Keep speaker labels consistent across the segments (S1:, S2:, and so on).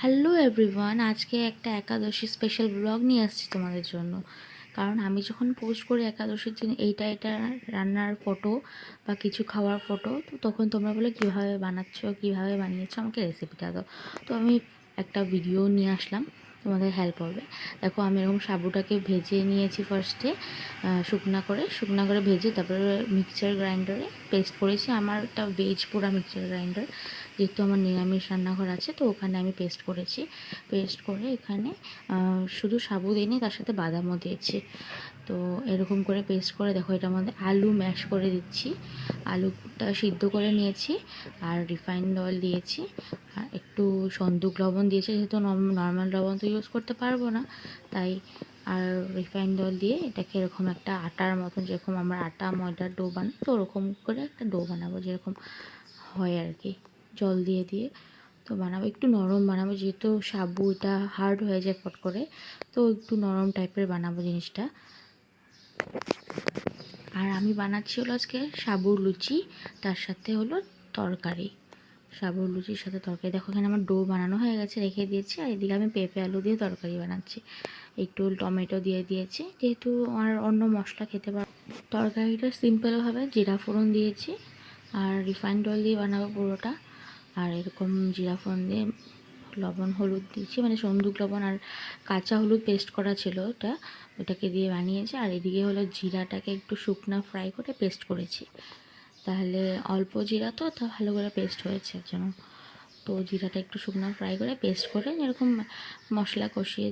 S1: Hello everyone, আজকে একটা একাদশী special blog নিয়ে আসছি তোমাদের জন্য। কারণ আমি যখন পোস্ট করি একাদশীর দিন এইটা রান্নার ফটো বা কিছু খাওয়ার ফটো, তো তখন তোমরা বলে কীভাবে বানাচ্ছ, কীভাবে বানিয়েছো, আমাকে রেসিপিটা দাও। তো আমি একটা ভিডিও নিয়ে আসলাম, তোমাদের হেল্প হবে। দেখো, আমি এরকম সাবুটাকে ভেজে নিয়েছি ফার্স্টে, শুকনা করে ভেজে তারপরে মিক্সচার গ্রাইন্ডারে পেস্ট করেছি। আমার একটা ভেজ পুরা মিক্সচার গ্রাইন্ডার, যেহেতু আমার নিরামিষ রান্নাঘর আছে, তো ওখানে আমি পেস্ট করেছি। পেস্ট করে এখানে শুধু সাবু দিইনি, তার সাথে বাদামও দিয়েছি। তো এরকম করে পেস্ট করে দেখো, এটার মধ্যে আলু ম্যাশ করে দিচ্ছি। আলুটা সিদ্ধ করে নিয়েছি, আর রিফাইন্ড অয়েল দিয়েছি, আর একটু সন্দুক লবণ দিয়েছি, যেহেতু নর্মাল লবণ তো ইউজ করতে পারবো না, তাই। আর রিফাইন্ড অয়েল দিয়ে এটাকে এরকম একটা আটার মতন, যেরকম আমরা আটা ময়দার ডো বানাই, তো ওরকম করে একটা ডো বানাবো, যেরকম হয় আর কি, জল দিয়ে দিয়ে। তো বানাবো, একটু নরম বানাবো, যেহেতু সাবু এটা হার্ড হয়ে যায় ফট করে, তো একটু নরম টাইপের বানাবো জিনিসটা। আর আমি বানাচ্ছি হলো আজকে সাবুর লুচি, তার সাথে হলো তরকারি। সাবুর লুচির সাথে তরকারি। দেখো, এখানে আমার ডো বানানো হয়ে গেছে, রেখে দিয়েছি। আর এদিকে আমি পেঁপে আলু দিয়ে তরকারি বানাচ্ছি, একটু টমেটো দিয়ে দিয়েছি, যেহেতু আর অন্য মশলা খেতে পার। তরকারিটা সিম্পলভাবে জিরা ফোড়ন দিয়েছি, আর রিফাইন্ড অয়েল দিয়ে বানাবো পুরোটা। আর এরকম জিরা ফোড়ন দিয়ে লবণ হলুদ দিয়েছি, মানে সন্দুক লবণ আর কাঁচা হলুদ পেস্ট করা ছিল, ওটাকে দিয়ে বানিয়েছি। আর এদিকে হলো জিরাটাকে একটু শুকনা ফ্রাই করে পেস্ট করেছি, তাহলে অল্প জিরা তো ভালো করে পেস্ট হয়েছে যেন। তো জিরাটা একটু শুকনো ফ্রাই করে পেস্ট করে, যেরকম মশলা কষিয়ে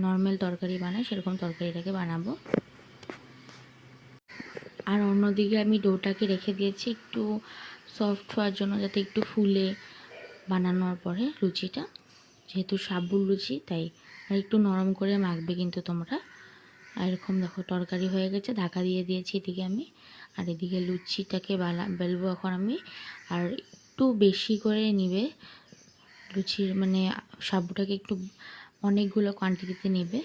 S1: নর্মাল তরকারি বানায়, সেরকম তরকারিটাকে বানাবো। আর অন্যদিকে আমি ডোটাকে রেখে দিয়েছি একটু সফট হওয়ার জন্য, যাতে একটু ফুলে বানানোর পরে লুচিটা, যেহেতু সাবুর লুচি তাই। আর একটু নরম করে মাখবে কিন্তু তোমরা। আর এরকম দেখো, তরকারি হয়ে গেছে, ঢাকা দিয়ে দিয়েছি এদিকে আমি। আর এদিকে লুচিটাকে বেলবো এখন আমি। আর একটু বেশি করে নিবে লুচির, মানে সাবুটাকে একটু অনেকগুলো কোয়ান্টিটিতে নেবে।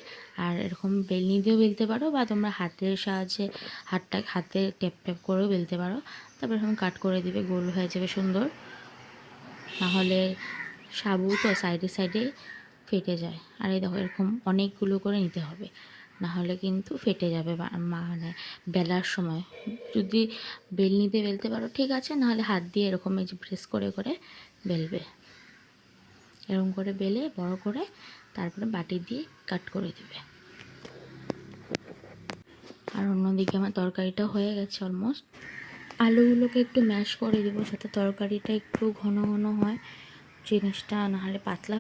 S1: আর এরকম বেলনি দিয়েও বেলতে পারো, বা তোমরা হাতের সাহায্যে হাতে ট্যাপ ট্যাপ করেও বেলতে পারো। তারপর এরকম কাট করে দিবে, গোল হয়ে যাবে সুন্দর। নাহলে সাবু তো সাইডে সাইডে ফেটে যায়। আর এই দেখো, এরকম অনেকগুলো করে নিতে হবে, নাহলে কিন্তু ফেটে যাবে মানে বেলার সময়। যদি বেলনিতে বেলতে পারো ঠিক আছে, নাহলে হাত দিয়ে এরকম এই যে প্রেস করে করে বেলবে। এরকম করে বেলে বড় করে তারপরে বাটি দিয়ে কাট করে দিবে। আর অন্যদিকে আমার তরকারিটা হয়ে গেছে অলমোস্ট। আলুগুলোকে একটু ম্যাশ করে দেবো, যাতে তরকারিটা একটু ঘন ঘন হয় জিনিসটা, নাহলে পাতলা